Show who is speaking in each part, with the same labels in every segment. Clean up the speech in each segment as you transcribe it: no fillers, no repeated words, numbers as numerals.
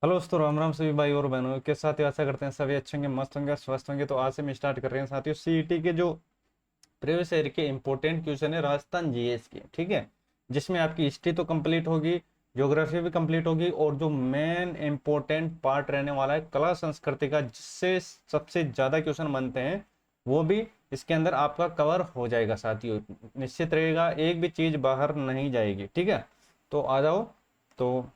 Speaker 1: Hello दोस्तों, राम राम सभी भाई और बहनों के साथ ही आशा करते हैं सभी अच्छे होंगे, मस्त होंगे, स्वस्थ होंगे। तो आज से हम स्टार्ट कर रहे हैं साथियों सीईटी के जो प्रीवियस ईयर के इंपॉर्टेंट क्वेश्चन है राजस्थान जीएस के। ठीक है, जिसमें आपकी हिस्ट्री तो कंप्लीट होगी, ज्योग्राफी भी कंप्लीट होगी, और जो मेन इंपॉर्टेंट पार्ट रहने वाला है कला संस्कृति का, जिससे सबसे ज्यादा क्वेश्चन बनते हैं, वो भी इसके अंदर आपका कवर हो जाएगा साथियों। निश्चित रहेगा, एक भी चीज बाहर नहीं जाएगी। ठीक है, तो आ जाओ। तो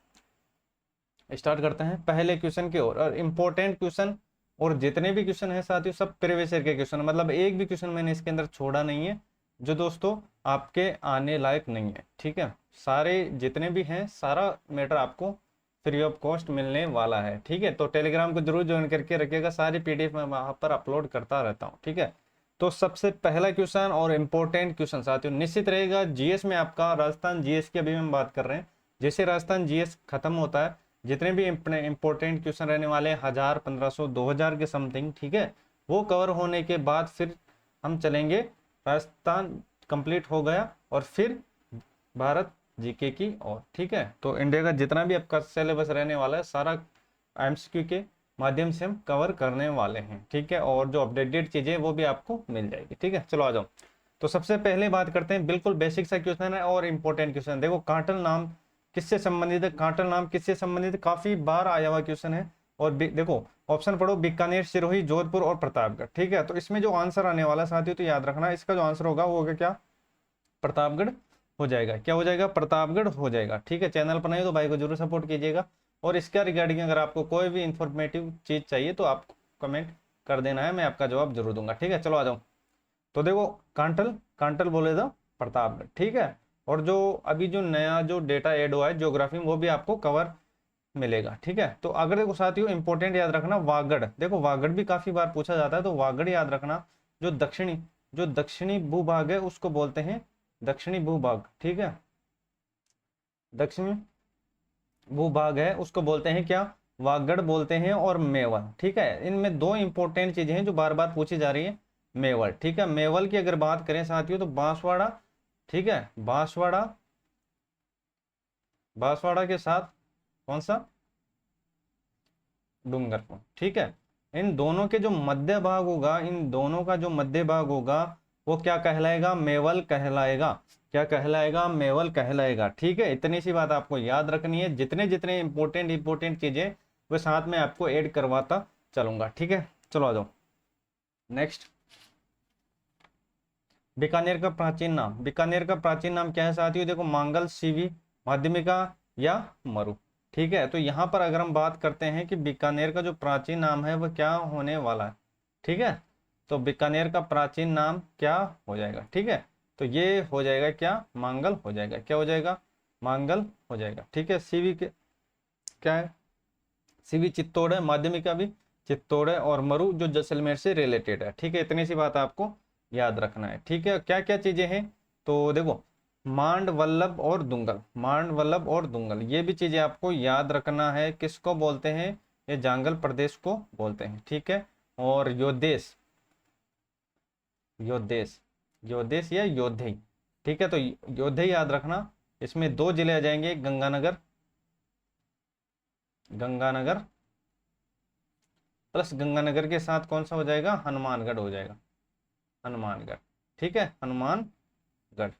Speaker 1: स्टार्ट करते हैं पहले क्वेश्चन की ओर। और इम्पोर्टेंट क्वेश्चन और जितने भी क्वेश्चन है साथियों, सब प्रीवियस ईयर के क्वेश्चन, मतलब एक भी क्वेश्चन मैंने इसके अंदर छोड़ा नहीं है जो दोस्तों आपके आने लायक नहीं है। ठीक है, सारे जितने भी हैं, सारा मैटर आपको फ्री ऑफ कॉस्ट मिलने वाला है। ठीक है, तो टेलीग्राम को जरूर ज्वाइन करके रखिएगा, सारी पीडीएफ मैं वहां पर अपलोड करता रहता हूँ। ठीक है, तो सबसे पहला क्वेश्चन और इम्पोर्टेंट क्वेश्चन साथियों निश्चित रहेगा जीएस में आपका, राजस्थान जीएस की अभी हम बात कर रहे हैं। जैसे राजस्थान जीएस खत्म होता है, जितने भी इंपॉर्टेंट क्वेश्चन रहने वाले हैं, 1000, 1500, 2000 के समथिंग, ठीक है, वो कवर होने के बाद फिर हम चलेंगे, राजस्थान कंप्लीट हो गया और फिर भारत जीके की ओर। ठीक है, तो इंडिया का जितना भी आपका सिलेबस रहने वाला है, सारा एमसीक्यू के माध्यम से हम कवर करने वाले हैं। ठीक है, और जो अपडेटेड चीजें वो भी आपको मिल जाएगी। ठीक है, चलो आ जाओ। तो सबसे पहले बात करते हैं, बिल्कुल बेसिक सा क्वेश्चन है और इंपॉर्टेंट क्वेश्चन। देखो, काटल नाम किससे संबंधित है? काटल नाम किससे संबंधित है? काफी बार आया हुआ क्वेश्चन है। और देखो, ऑप्शन पढ़ो, बीकानेर, सिरोही, जोधपुर और प्रतापगढ़। ठीक है, तो इसमें जो आंसर आने वाला साथियों, तो याद रखना, इसका जो आंसर होगा वो होगा क्या? प्रतापगढ़ हो जाएगा। क्या हो जाएगा? प्रतापगढ़ हो जाएगा। ठीक है, चैनल पर नहीं तो भाई को जरूर सपोर्ट कीजिएगा। और इसका रिगार्डिंग अगर आपको कोई भी इंफॉर्मेटिव चीज चाहिए तो आप कमेंट कर देना है, मैं आपका जवाब जरूर दूंगा। ठीक है, चलो आ जाओ। तो देखो, कांटल कांटल बोले तो प्रतापगढ़। ठीक है, और जो अभी जो नया जो डेटा ऐड हुआ है ज्योग्राफी में, वो भी आपको कवर मिलेगा। ठीक है, तो अगर देखो साथियों, इंपॉर्टेंट याद रखना वागड़। देखो, वागड़ भी काफी बार पूछा जाता है, तो वागड़ याद रखना। जो दक्षिणी भूभाग है उसको बोलते हैं दक्षिणी भूभाग। ठीक है, दक्षिणी भूभाग है उसको बोलते हैं क्या? वागड़ बोलते हैं, और मेवल। ठीक है, इनमें दो इंपॉर्टेंट चीजें हैं जो बार बार पूछी जा रही है। मेवल, ठीक है, मेवल की अगर बात करें साथियों, तो बांसवाड़ा। ठीक है, बांसवाड़ा, बांसवाड़ा के साथ कौन सा? डूंगरपुर। ठीक है, इन दोनों के जो मध्य भाग होगा, इन दोनों का जो मध्य भाग होगा, वो क्या कहलाएगा? मेवल कहलाएगा। क्या कहलाएगा? मेवल कहलाएगा। ठीक है, इतनी सी बात आपको याद रखनी है। जितने जितने इंपॉर्टेंट चीजें वो साथ में आपको ऐड करवाता चलूंगा। ठीक है, चलो आ जाओ नेक्स्ट। बीकानेर का प्राचीन नाम, बीकानेर का प्राचीन नाम क्या है साथियों? देखो, मांगल, सीवी, माध्यमिका या मरु। ठीक है, तो यहां पर अगर हम बात करते हैं कि बीकानेर का जो प्राचीन नाम है वह क्या होने वाला है। ठीक है, तो बीकानेर का प्राचीन नाम क्या हो जाएगा? ठीक है, तो ये हो जाएगा क्या? मांगल हो जाएगा। क्या हो जाएगा? मांगल हो जाएगा। ठीक है, सीवी के क्या है? सीवी चित्तौड़ है, माध्यमिका भी चित्तौड़ है, और मरु जो जैसलमेर से रिलेटेड है। ठीक है, इतनी सी बात आपको याद रखना है। ठीक है, क्या क्या चीजें हैं? तो देखो, मांड, वल्लभ और दुंगल, मांड, वल्लभ और दुंगल, ये भी चीजें आपको याद रखना है। किसको बोलते हैं? ये जांगल प्रदेश को बोलते हैं। ठीक है, और योदेश, योदेश, योदेश या योधई। ठीक है, तो योधई याद रखना। इसमें दो जिले आ जाएंगे, गंगानगर, गंगानगर प्लस गंगानगर के साथ कौन सा हो जाएगा? हनुमानगढ़ हो जाएगा, हनुमानगढ़। ठीक है, हनुमानगढ़।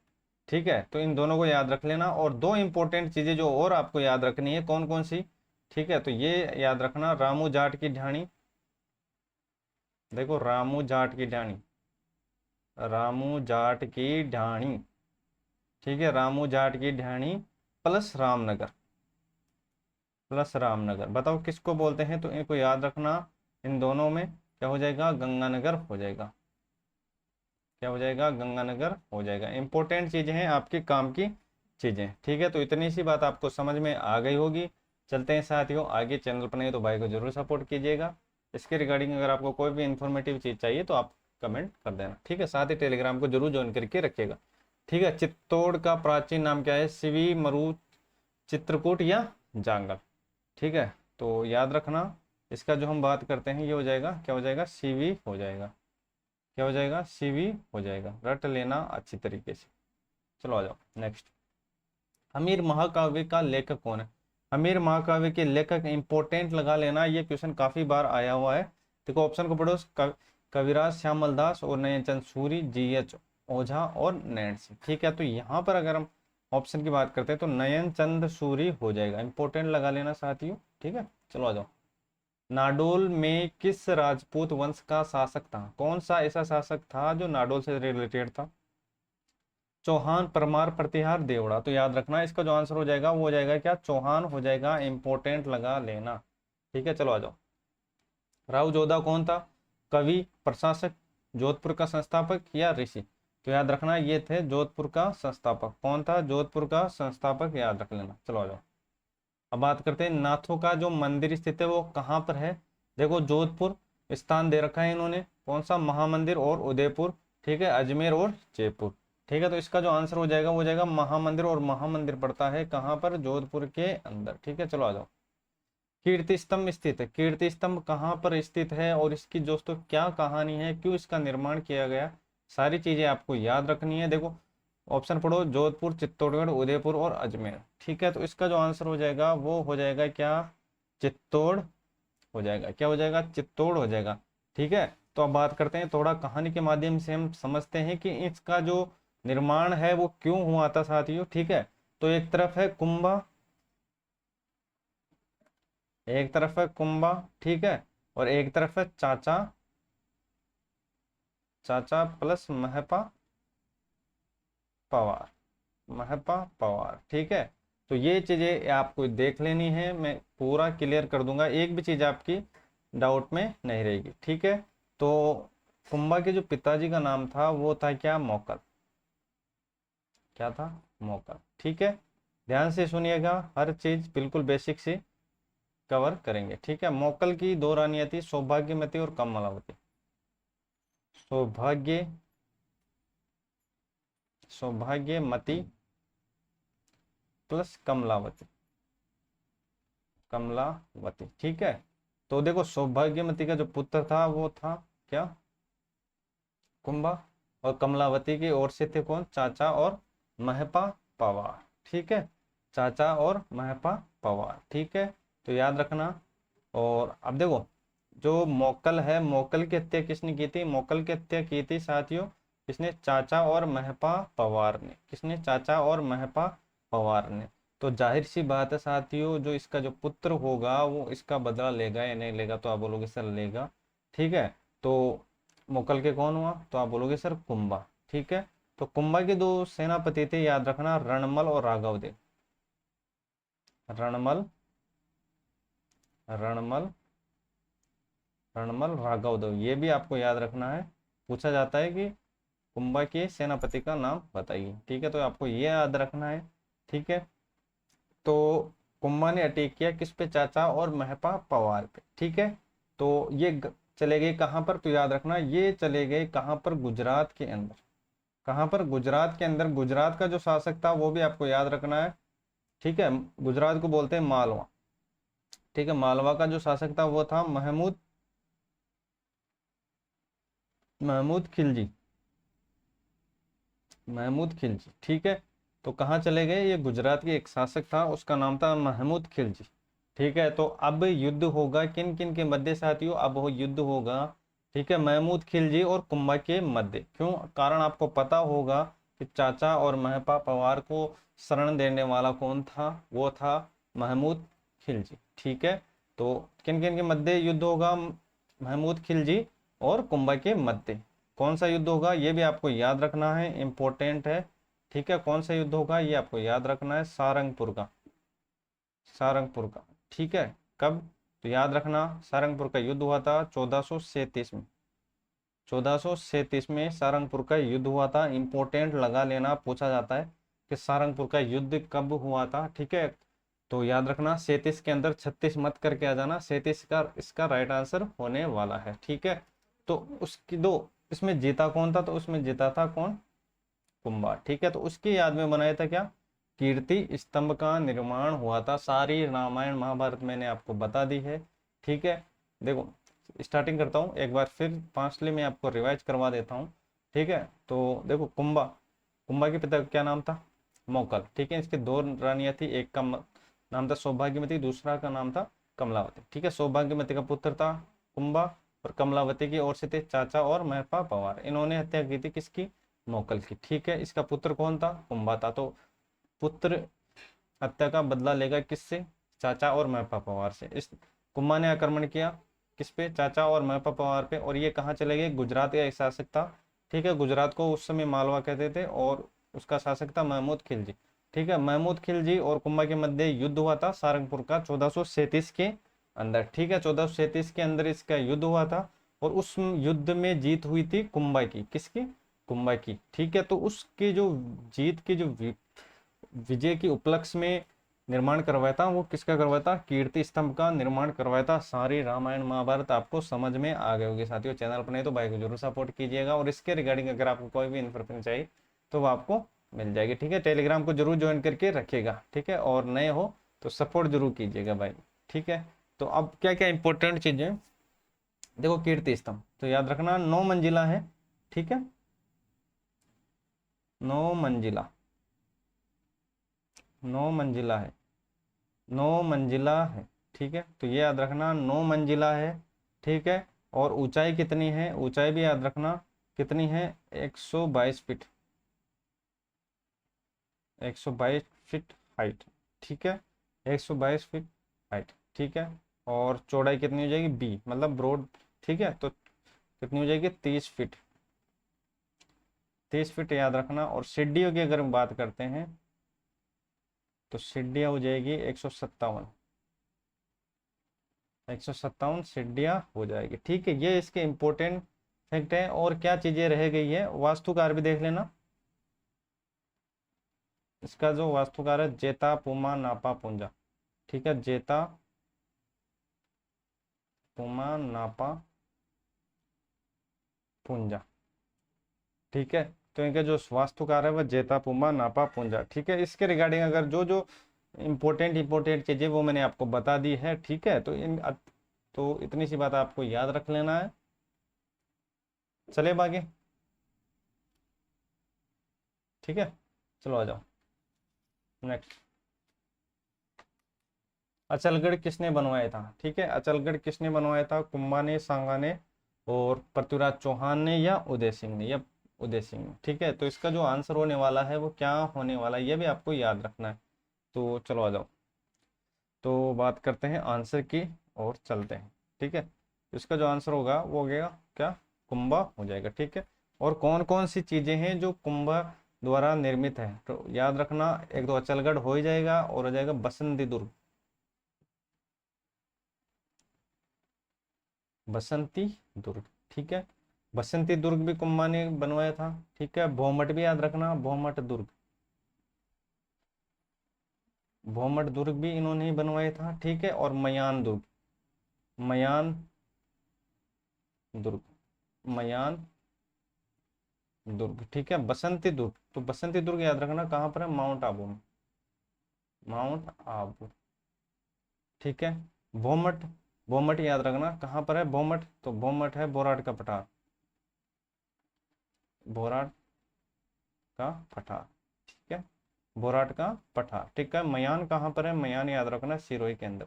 Speaker 1: ठीक है, तो इन दोनों को याद रख लेना। और दो इंपॉर्टेंट चीजें जो और आपको याद रखनी है, कौन कौन सी? ठीक है, तो ये याद रखना, रामू जाट की ढाणी। देखो, रामू जाट की ढाणी, रामू जाट की ढाणी। ठीक है, रामू जाट की ढाणी प्लस रामनगर, प्लस रामनगर, बताओ किसको बोलते हैं? तो इनको याद रखना। इन दोनों में क्या हो जाएगा? गंगानगर हो जाएगा। क्या हो जाएगा? गंगानगर हो जाएगा। इंपॉर्टेंट चीजें हैं, आपके काम की चीजें। ठीक है, तो इतनी सी बात आपको समझ में आ गई होगी। चलते हैं साथियों आगे। चैनल पर नहीं तो भाई को जरूर सपोर्ट कीजिएगा। इसके रिगार्डिंग अगर आपको कोई भी इंफॉर्मेटिव चीज चाहिए तो आप कमेंट कर देना। ठीक है, साथ ही टेलीग्राम को जरूर ज्वाइन करके रखिएगा। ठीक है, चित्तौड़ का प्राचीन नाम क्या है? शिवी, मरु, चित्रकूट या जांगल। ठीक है, तो याद रखना, इसका जो हम बात करते हैं ये हो जाएगा, क्या हो जाएगा? सीवी हो जाएगा। क्या हो जाएगा? सीवी हो जाएगा। रट लेना अच्छी तरीके से। चलो आ जाओ नेक्स्ट। हमीर महाकाव्य का लेखक कौन है? अमीर महाकाव्य के लेखक, इंपोर्टेंट लगा लेना, ये क्वेश्चन काफी बार आया हुआ है। देखो ऑप्शन को पढ़ो, कविराज श्यामल दास और नयनचंद सूरी, GH ओझा और नैन सिंह। ठीक है, तो यहाँ पर अगर हम ऑप्शन की बात करते हैं तो नयनचंद सूरी हो जाएगा, इंपोर्टेंट लगा लेना साथियों। ठीक है, चलो आ जाओ। नाडोल में किस राजपूत वंश का शासक था? कौन सा ऐसा शासक था जो नाडोल से रिलेटेड था? चौहान, परमार, प्रतिहार, देवड़ा। तो याद रखना इसका जो आंसर हो जाएगा वो हो जाएगा क्या? चौहान हो जाएगा, इंपोर्टेंट लगा लेना। ठीक है, चलो आ जाओ। राव जोधा कौन था? कवि, प्रशासक, जोधपुर का संस्थापक या ऋषि? तो याद रखना ये थे जोधपुर का संस्थापक। कौन था? जोधपुर का संस्थापक, याद रख लेना। चलो आ जाओ। अब बात करते हैं नाथों का जो मंदिर स्थित है वो कहाँ पर है? देखो जोधपुर स्थान दे रखा है इन्होंने, कौन सा? महामंदिर और उदयपुर। ठीक है, अजमेर और जयपुर। ठीक है, तो इसका जो आंसर हो जाएगा वो हो जाएगा महामंदिर, और महामंदिर पड़ता है कहाँ पर? जोधपुर के अंदर। ठीक है, चलो आ जाओ। कीर्ति स्तंभ स्थित है, कीर्ति स्तंभ कहाँ पर स्थित है और इसकी दोस्तों क्या कहानी है, क्यों इसका निर्माण किया गया, सारी चीजें आपको याद रखनी है। देखो ऑप्शन पढ़ो, जोधपुर, चित्तौड़गढ़, उदयपुर और अजमेर। ठीक है, तो इसका जो आंसर हो जाएगा वो हो जाएगा क्या? चित्तौड़ हो जाएगा। क्या हो जाएगा? चित्तौड़ हो जाएगा। ठीक है, तो अब बात करते हैं थोड़ा कहानी के माध्यम से, हम समझते हैं कि इसका जो निर्माण है वो क्यों हुआ था साथियों। ठीक है, तो एक तरफ है कुंभा, एक तरफ है कुंभा, ठीक है, और एक तरफ है चाचा, चाचा प्लस महपा पवार, महपा पवार। ठीक है, तो ये चीजें आपको देख लेनी है, मैं पूरा क्लियर कर दूंगा, एक भी चीज आपकी डाउट में नहीं रहेगी। ठीक है, तो कुंभा के जो पिताजी का नाम था वो था क्या? मौकल। क्या था? मौकल। ठीक है, ध्यान से सुनिएगा, हर चीज बिल्कुल बेसिक से कवर करेंगे। ठीक है, मौकल की दो रानियां थी, सौभाग्यवती और कमलावती। सौभाग्य, सौभाग्यमती प्लस कमलावती, कमलावती। ठीक है, तो देखो सौभाग्यवती का जो पुत्र था वो था क्या? कुंभा, और कमलावती की ओर से थे कौन? चाचा और महपा पवार। ठीक है, चाचा और महपा पवार। ठीक है, तो याद रखना। और अब देखो जो मोकल है, मोकल की हत्या किसने की थी? मोकल की हत्या की थी साथियों किसने? चाचा और महपा पवार ने। किसने? चाचा और महपा पवार ने। तो जाहिर सी बात है साथियों, जो इसका जो पुत्र होगा वो इसका बदला लेगा या नहीं लेगा? तो आप बोलोगे सर लेगा। ठीक है, तो मोकल के कौन हुआ? तो आप बोलोगे सर कुंभा। ठीक है, तो कुंभा के दो सेनापति थे, याद रखना, रणमल और राघवदेव। रणमल, रणमल, रणमल राघवदेव, ये भी आपको याद रखना है। पूछा जाता है कि कुंभा के सेनापति का नाम बताइए। ठीक है, तो आपको ये याद रखना है। ठीक है, तो कुंभा ने अटैक किया किस पे? चाचा और महपा पवार पे। ठीक है, तो ये चले गए कहाँ पर? तो याद रखना ये चले गए कहाँ पर? गुजरात के अंदर। कहाँ पर? गुजरात के अंदर। गुजरात का जो शासक था वो भी आपको याद रखना है। ठीक है, गुजरात को बोलते हैं मालवा। ठीक है, मालवा का जो शासक था वो था महमूद, महमूद खिलजी, महमूद खिलजी। ठीक है, तो कहाँ चले गए? ये गुजरात के एक शासक था, उसका नाम था महमूद खिलजी। ठीक है, तो अब युद्ध होगा किन किन के मध्य साथियों? अब वो युद्ध होगा, ठीक है, महमूद खिलजी और कुंभा के मध्य। क्यों? कारण आपको पता होगा कि चाचा और महपा पवार को शरण देने वाला कौन था? वो था महमूद खिलजी। ठीक है, तो किन किन के मध्य युद्ध होगा? महमूद खिलजी और कुंभा के मध्य। कौन सा युद्ध होगा ये भी आपको याद रखना है, इंपॉर्टेंट है। ठीक है, कौन सा युद्ध होगा ये आपको याद रखना है? सारंगपुर का, सारंगपुर का। ठीक है, कब? तो याद रखना सारंगपुर का युद्ध हुआ था 1437 में। 1437 में सारंगपुर का युद्ध हुआ था, इंपॉर्टेंट लगा लेना, पूछा जाता है कि सारंगपुर का युद्ध कब हुआ था। ठीक है, तो याद रखना 37 के अंदर 36 मत करके आ जाना, 37 का इसका राइट आंसर होने वाला है। ठीक है, तो उसकी दो, इसमें जीता कौन था? तो उसमें जीता था कौन? कुंभा। ठीक है, तो उसकी याद में बनाया था क्या? कीर्ति स्तंभ का निर्माण हुआ था। सारी रामायण महाभारत मैंने आपको बता दी है। ठीक है, देखो स्टार्टिंग करता हूँ एक बार फिर, पांचली में आपको रिवाइज करवा देता हूँ। ठीक है, तो देखो कुंभा, कुंभा के पिता का क्या नाम था? मोकल। ठीक है, इसके दो रानियां थी, एक का नाम था सौभाग्यवती, दूसरा का नाम था कमलावती। ठीक है, सौभाग्यवती का पुत्र था कुंभा और कमलावती की ओर से थे चाचा और महपा पवार। इन्होंने हत्या की थी किसकी? नौकल की। ठीक है, इसका पुत्र कौन था? कुंभा था। तो पुत्र हत्या का बदला लेगा किससे? चाचा और महपा पवार से। इस कुंभा ने आक्रमण किया किस पे? चाचा और महपा पवार पे। और ये कहाँ चले गए? गुजरात का एक शासक था। ठीक है, गुजरात को उस समय मालवा कहते थे और उसका शासक था महमूद खिलजी। ठीक है, महमूद खिलजी और कुंभा के मध्य युद्ध हुआ था सारंगपुर का 1437 के अंदर। ठीक है, 1437 के अंदर इसका युद्ध हुआ था और उस युद्ध में जीत हुई थी कुंभा की। किसकी? कुंभा की। ठीक है, तो उसकी जो जीत की जो विजय की उपलक्ष्य में निर्माण करवाया था वो किसका करवाया था? कीर्ति स्तंभ का निर्माण करवाया था। सारी रामायण महाभारत आपको समझ में आ गई होगी साथियों। चैनल पर नहीं तो भाई को जरूर सपोर्ट कीजिएगा और इसके रिगार्डिंग अगर आपको कोई भी इन्फॉर्मेशन चाहिए तो वो आपको मिल जाएगी। ठीक है, टेलीग्राम को जरूर ज्वाइन करके रखिएगा। ठीक है, और नए हो तो सपोर्ट जरूर कीजिएगा भाई। ठीक है, तो अब क्या क्या इंपॉर्टेंट चीजें देखो। कीर्ति स्तंभ तो याद रखना 9 मंजिला है। ठीक है, 9 मंजिला, 9 मंजिला है, 9 मंजिला है। ठीक है, तो ये याद रखना 9 मंजिला है। ठीक है, और ऊंचाई कितनी है? ऊंचाई भी याद रखना कितनी है? 122 फीट, 122 फीट हाइट। ठीक है, 122 फीट हाइट। ठीक है, और चौड़ाई कितनी हो जाएगी? बी मतलब ब्रॉड। ठीक है, तो कितनी हो जाएगी? 30 फीट, 30 फीट याद रखना। और सीढ़ियों की अगर हम बात करते हैं तो सीढ़ियाँ हो जाएगी 157, 157 सीढ़ियाँ हो जाएगी। ठीक है, ये इसके इंपॉर्टेंट फैक्ट है। और क्या चीजें रह गई है? वास्तुकार भी देख लेना। इसका जो वास्तुकार है जेता पुमा नापा पुंजा। ठीक है, जेता पुमा नापा पुंजा। ठीक है, तो इनका जो वास्तुकार है वह जेता पुमा नापा पुंजा। ठीक है, इसके रिगार्डिंग अगर जो जो इंपॉर्टेंट चीजें वो मैंने आपको बता दी है। ठीक है, तो इतनी सी बात आपको याद रख लेना है। चले आगे। ठीक है, चलो आ जाओ नेक्स्ट। अचलगढ़ किसने बनवाया था? ठीक है, अचलगढ़ किसने बनवाया था? कुंभा ने, सांगा ने और पृथ्वीराज चौहान ने या उदय सिंह ने? या उदय सिंह ने। ठीक है, तो इसका जो आंसर होने वाला है वो क्या होने वाला है ये भी आपको याद रखना है। तो चलो आ जाओ, तो बात करते हैं आंसर की और चलते हैं। ठीक है, तो इसका जो आंसर होगा वो हो गया क्या? कुंभा हो जाएगा। ठीक है, और कौन कौन सी चीजें हैं जो कुंभा द्वारा निर्मित है? तो याद रखना, एक तो अचलगढ़ हो ही जाएगा और हो जाएगा बसंती दुर्ग, बसंती दुर्ग। ठीक है, बसंती दुर्ग भी कुंभा ने बनवाया था। ठीक है, भौमट भी याद रखना, भौमट दुर्ग, भौमट दुर्ग भी इन्होंने ही बनवाया था। ठीक है, और मयान दुर्ग, मयान दुर्ग, मयान दुर्ग। ठीक है, बसंती दुर्ग, तो बसंती दुर्ग याद रखना कहाँ पर है? माउंट आबू में, माउंट आबू। ठीक है, भौमट, भौमट याद रखना कहाँ पर है? भौमट, तो भौमट है बोराट का पठार, बोराट का पठार। ठीक है, बोराट का पठार। ठीक है, मयान कहाँ पर है? मयान याद रखना सिरोही के अंदर।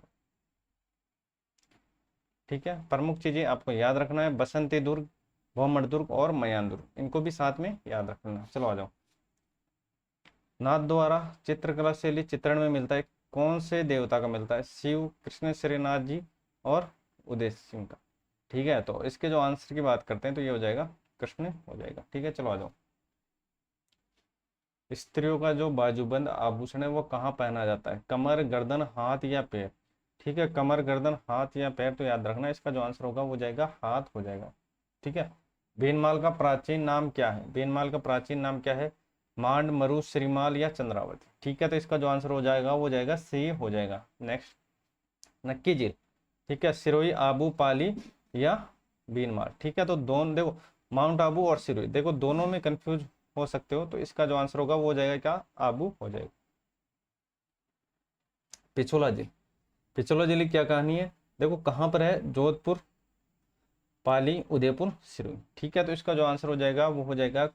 Speaker 1: ठीक है, प्रमुख चीजें आपको याद रखना है बसंती दुर्ग, भौमट दुर्ग और मयान दुर्ग, इनको भी साथ में याद रखना। चलो आ जाओ। नाथ द्वारा चित्रकला शैली चित्रण में मिलता है कौन से देवता का मिलता है? शिव, कृष्ण, श्रीनाथ जी और उदय सिंह का। ठीक है, तो इसके जो आंसर की बात करते हैं तो ये हो जाएगा कृष्ण हो जाएगा। ठीक है, चलो आ जाओ। स्त्रियों का जो बाजूबंद आभूषण है वो कहाँ पहना जाता है? कमर, गर्दन, हाथ या पैर? ठीक है, कमर, गर्दन, हाथ या पैर, तो याद रखना इसका जो आंसर होगा वो जाएगा हाथ हो जाएगा। ठीक है, भीनमाल का प्राचीन नाम क्या है? भीनमाल का प्राचीन नाम क्या है? मांड, मरु, श्रीमाल या चंद्रावती? ठीक है, तो इसका जो आंसर हो जाएगा वो जाएगा सी हो जाएगा। नेक्स्ट, नक्की झील। ठीक है, सिरोही, आबू, पाली या भीनमाल? ठीक है, तो दोनों देखो, माउंट आबू और सिरोही, देखो दोनों में कंफ्यूज हो सकते हो, तो इसका जो आंसर होगा वो हो जाएगा क्या? आबू हो जाएगा। पिछोला झील, पिछोला झील की क्या कहानी है? देखो कहाँ पर है? जोधपुर, पाली, उदयपुर, सिरोही। ठीक है, तो इसका जो आंसर हो जाएगा वो हो जाएगा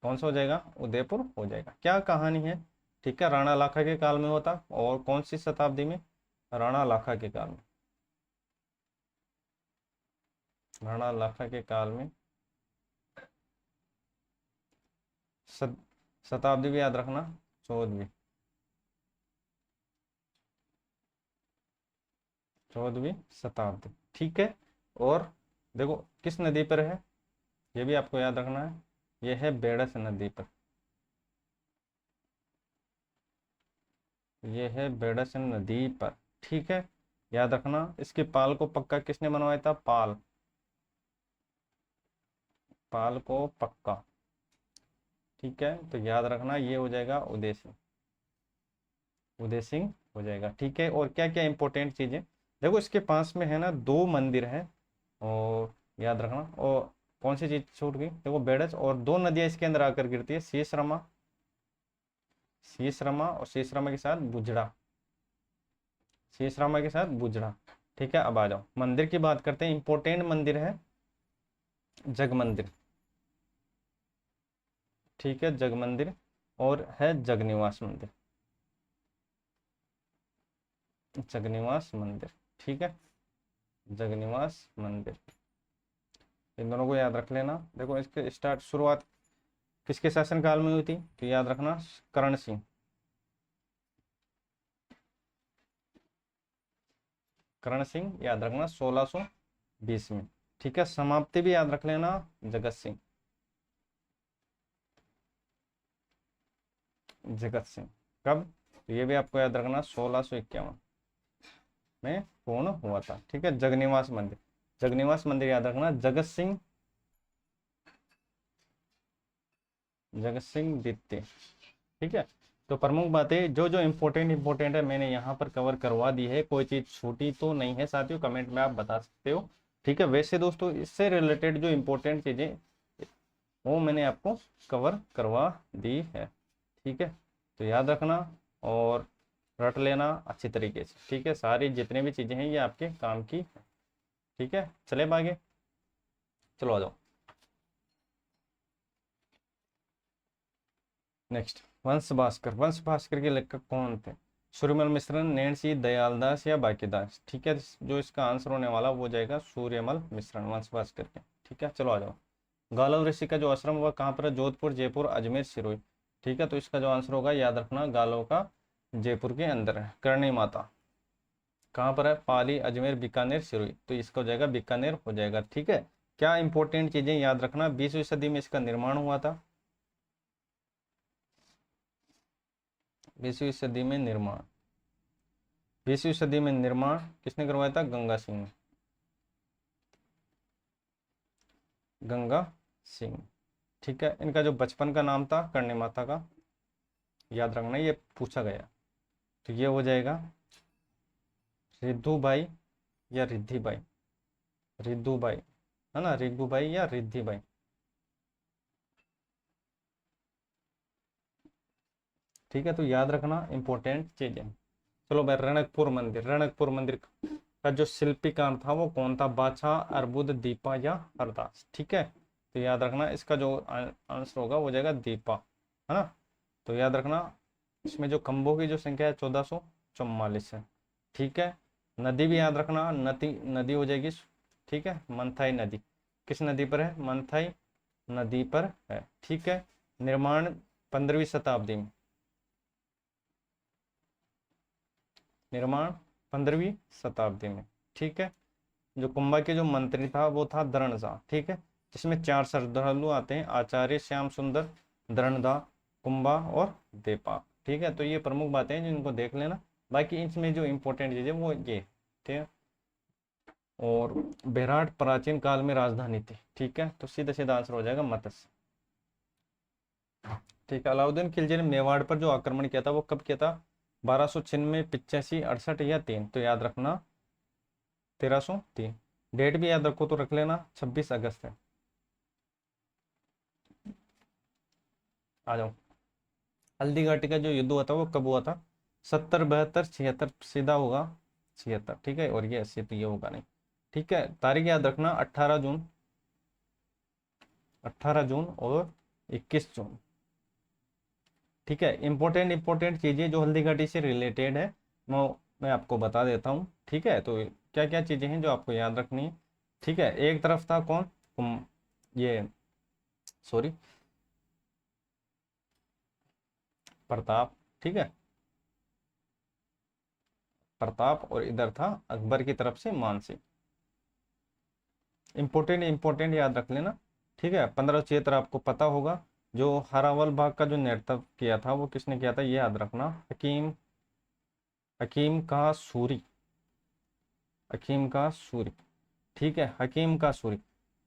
Speaker 1: कौन सा हो जाएगा? उदयपुर हो जाएगा। क्या कहानी है? ठीक है, राणा लाखा के काल में होता। और कौन सी शताब्दी में? राणा लाखा के काल में। राणा लाखा के काल में। शताब्दी भी याद रखना, 14वीं। 14वीं शताब्दी, ठीक है। और देखो किस नदी पर है, ये भी आपको याद रखना है। ये है बेडस नदी पर। ये है बेडस नदी पर, ठीक है। याद रखना, इसके पाल को पक्का किसने बनवाया था? पाल। पाल को पक्का, ठीक है। तो याद रखना ये हो जाएगा उदय सिंह। उदय सिंह हो जाएगा, ठीक है। और क्या क्या इंपॉर्टेंट चीजें, देखो इसके पास में है ना 2 मंदिर हैं। और याद रखना, और कौन सी चीज छूट गई? देखो बेडस, और 2 नदियां इसके अंदर आकर गिरती है, शीशरमा। शीशरमा, और शीशरमा के साथ बुजड़ा। शीशरमा के साथ बुजड़ा, ठीक है। अब आ जाओ मंदिर की बात करते हैं। इंपॉर्टेंट मंदिर है जग मंदिर, ठीक है, जग मंदिर। और है जगनिवास मंदिर। जगनिवास मंदिर, ठीक है, जगनिवास मंदिर। इन दोनों को याद रख लेना। देखो इसके स्टार्ट शुरुआत किसके शासनकाल में हुई थी? तो याद रखना करण सिंह। करण सिंह याद रखना 1620 में, ठीक है। समाप्ति भी याद रख लेना जगत सिंह। जगत सिंह कब? तो ये भी आपको याद रखना 1651 में पूर्ण हुआ था, ठीक है। जगनिवास मंदिर, जगनिवास मंदिर याद रखना जगत सिंह, जगत सिंह द्वितीय, ठीक है। तो प्रमुख बातें जो जो इंपॉर्टेंट है मैंने यहाँ पर कवर करवा दी है। कोई चीज छूटी तो नहीं है साथियों? कमेंट में आप बता सकते हो, ठीक है। वैसे दोस्तों इससे रिलेटेड जो इंपॉर्टेंट चीजें वो मैंने आपको कवर करवा दी है, ठीक है। तो याद रखना और रट लेना अच्छी तरीके से, ठीक है। सारी जितनी भी चीजें हैं ये आपके काम की है, ठीक है। चले अब आगे, चलो आ जाओ नेक्स्ट। वंश भास्कर, वंश भास्कर के लेखक कौन थे? सूर्यमल मिश्र, नैणसी, दयालदास या बाकीदास, ठीक है। जो इसका आंसर होने वाला वो जाएगा सूर्यमल मिश्रण, वंश भास्कर के, ठीक है। चलो आ जाओ। गालव ऋषि का जो आश्रम हुआ कहाँ पर है? जोधपुर, जयपुर, अजमेर, सिरोही, ठीक है। तो इसका जो आंसर होगा याद रखना गालव का जयपुर के अंदर है। करणी माता कहाँ पर है? पाली, अजमेर, बीकानेर, सिरोही, तो इसका हो जाएगा बीकानेर हो जाएगा, ठीक है। क्या इंपॉर्टेंट चीजें याद रखना, 20वीं सदी में इसका निर्माण हुआ था। 20वीं सदी में निर्माण, 20वीं सदी में निर्माण किसने करवाया था? गंगा सिंह ने। गंगा सिंह, ठीक है। इनका जो बचपन का नाम था करणी माता का, याद रखना ये पूछा गया। तो ये हो जाएगा रिद्धू बाई या रिद्धि बाई। रिद्धू बाई है ना, रिद्धू बाई या रिद्धि बाई, ठीक है। तो याद रखना इंपॉर्टेंट चीजें। चलो भाई, रणकपुर मंदिर, रणकपुर मंदिर का जो शिल्पीकार था वो कौन था? बादशाह, अर्बुद, दीपा या हरदास, ठीक है। तो याद रखना इसका जो आंसर होगा वो जाएगा दीपा, है ना। तो याद रखना इसमें जो खंभों की जो संख्या है 1444 है, ठीक है। नदी भी याद रखना, नदी नदी हो जाएगी, ठीक है, मंथाई नदी। किस नदी पर है? मंथाई नदी पर है, ठीक है। निर्माण 15वीं शताब्दी में, निर्माण 15वीं शताब्दी में, ठीक है। जो कुंभा के जो मंत्री था वो था धरणसा, ठीक है। जिसमें 4 श्रद्धालु आते हैं, आचार्य, श्याम सुंदर, धरणदा, कुंभा और देपा, ठीक है। तो ये प्रमुख बातें हैं जिनको देख लेना। बाकी इसमें जो इंपॉर्टेंट चीज है वो ये, ठीक है। और बेराट प्राचीन काल में राजधानी थी, ठीक है। तो सीधा सीधा आंसर हो जाएगा मत्स्य, ठीक है। अलाउद्दीन खिलजी ने मेवाड़ पर जो आक्रमण किया था वो कब किया था? 1296, 85, 68 या 3? तो याद रखना 1303। डेट भी याद रखो तो रख लेना 26 अगस्त है। आ जाओ। हल्दी घाटी का जो युद्ध हुआ था वो कब हुआ था? 70, 72, 76? सीधा होगा 76, ठीक है। और ये 80 तो ये होगा नहीं, ठीक है। तारीख याद रखना 18 जून, 18 जून और 21 जून, ठीक है। इंपॉर्टेंट इंपॉर्टेंट चीजें जो हल्दी घाटी से रिलेटेड है वो मैं आपको बता देता हूँ। ठीक है, तो क्या क्या चीजें हैं जो आपको याद रखनी है। ठीक है, एक तरफ था कौन, ये सॉरी प्रताप। ठीक है, प्रताप, और इधर था अकबर की तरफ से मानसिंह। इंपॉर्टेंट इंपॉर्टेंट याद रख लेना। ठीक है, 1576 आपको पता होगा। जो हरावल बाग का जो नेतृत्व किया था वो किसने किया था, ये याद रखना, हकीम, हकीम का सूरी, हकीम का सूरी। ठीक है, हकीम का सूरी।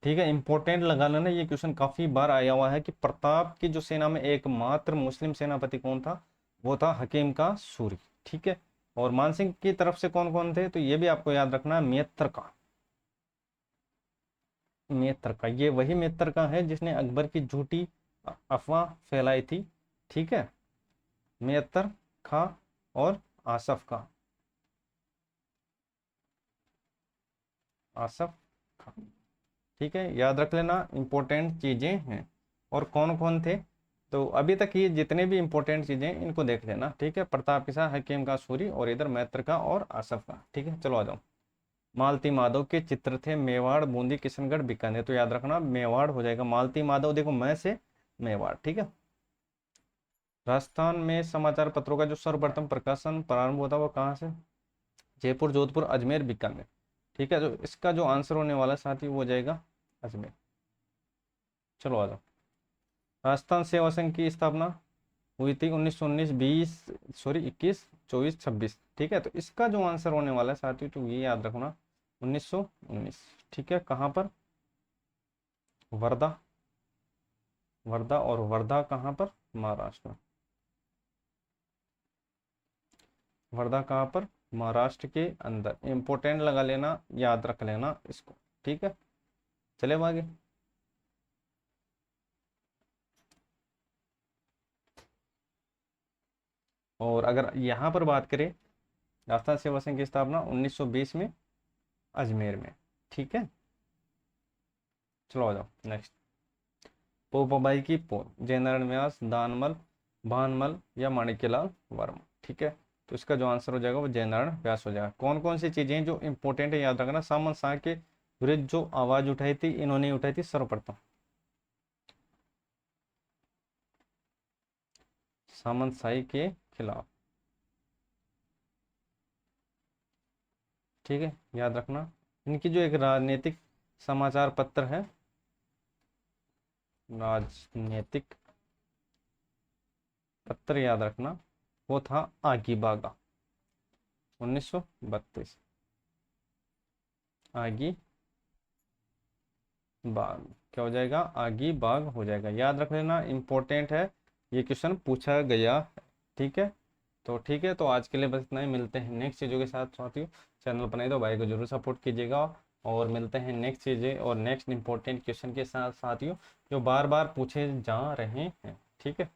Speaker 1: ठीक है, इंपॉर्टेंट लगा लेना, ये क्वेश्चन काफी बार आया हुआ है कि प्रताप की जो सेना में एकमात्र मुस्लिम सेनापति कौन था, वो था हकीम का सूरी। ठीक है, और मानसिंह की तरफ से कौन कौन थे, तो ये भी आपको याद रखना है, मेहतर का, मेहतर का, ये वही मेहतर का है जिसने अकबर की झूठी अफवाह फैलाई थी। ठीक है, मेहतर खां और आसफ खां, आसफ खां। ठीक है, याद रख लेना, इंपॉर्टेंट चीजें हैं। और कौन कौन थे, तो अभी तक ये जितने भी इंपॉर्टेंट चीजें हैं इनको देख लेना। ठीक है, प्रताप के साथ हकीम का सूरी, और इधर मैत्र का और आसफ का। ठीक है, चलो आ जाओ। मालती माधव के चित्र थे मेवाड़, बूंदी, किशनगढ़, बीकानेर। तो याद रखना मेवाड़ हो जाएगा, मालती माधव देखो मैं से मेवाड़। ठीक है, राजस्थान में समाचार पत्रों का जो सर्वप्रथम प्रकाशन प्रारंभ हुआ था वो कहाँ से, जयपुर, जोधपुर, अजमेर, बीकानेर। ठीक है, तो इसका जो आंसर होने वाला है साथी वो हो जाएगा अजमेर। चलो आ जाओ। राजस्थान सेवा संघ की स्थापना हुई थी 1919, 20, सॉरी 21, 24, 26। ठीक है, तो इसका जो आंसर होने वाला है साथियों तो ये याद रखना 1919। ठीक है, कहाँ पर, वर्धा, वर्धा, और वर्धा कहाँ पर, महाराष्ट्र, वर्धा कहाँ पर, महाराष्ट्र के अंदर। इंपॉर्टेंट लगा लेना, याद रख लेना इसको। ठीक है, चले अब आगे। और अगर यहाँ पर बात करें, राजस्थान सेवा संघ की स्थापना 1920 में अजमेर में। ठीक है, चलो आ जाओ नेक्स्ट। पोपाबाई की पोल, जयनारायण व्यास, दानमल, भानमल या माणिक्यलाल वर्मा। ठीक है, तो इसका जो आंसर हो जाएगा वो जयनारायण व्यास हो जाएगा। कौन कौन सी चीजें हैं जो इंपॉर्टेंट है याद रखना। सामंत शाह के विरुद्ध जो आवाज उठाई थी इन्होंने उठाई थी सर्वप्रथम, सामंत शाही के खिलाफ। ठीक है, याद रखना। इनकी जो एक राजनीतिक समाचार पत्र है, राजनीतिक पत्र याद रखना, वो था आगी बागा, 1932। आगी बाग क्या हो जाएगा, आगी बाग हो जाएगा। याद रख लेना, इंपॉर्टेंट है, ये क्वेश्चन पूछा गया है। ठीक है, तो ठीक है, तो आज के लिए बस इतना ही। मिलते हैं नेक्स्ट चीज़ों के साथ साथियों। चैनल बनाए तो भाई को जरूर सपोर्ट कीजिएगा, और मिलते हैं नेक्स्ट चीज़ें और नेक्स्ट इंपॉर्टेंट क्वेश्चन के साथ साथियों, जो बार बार पूछे जा रहे हैं। ठीक है।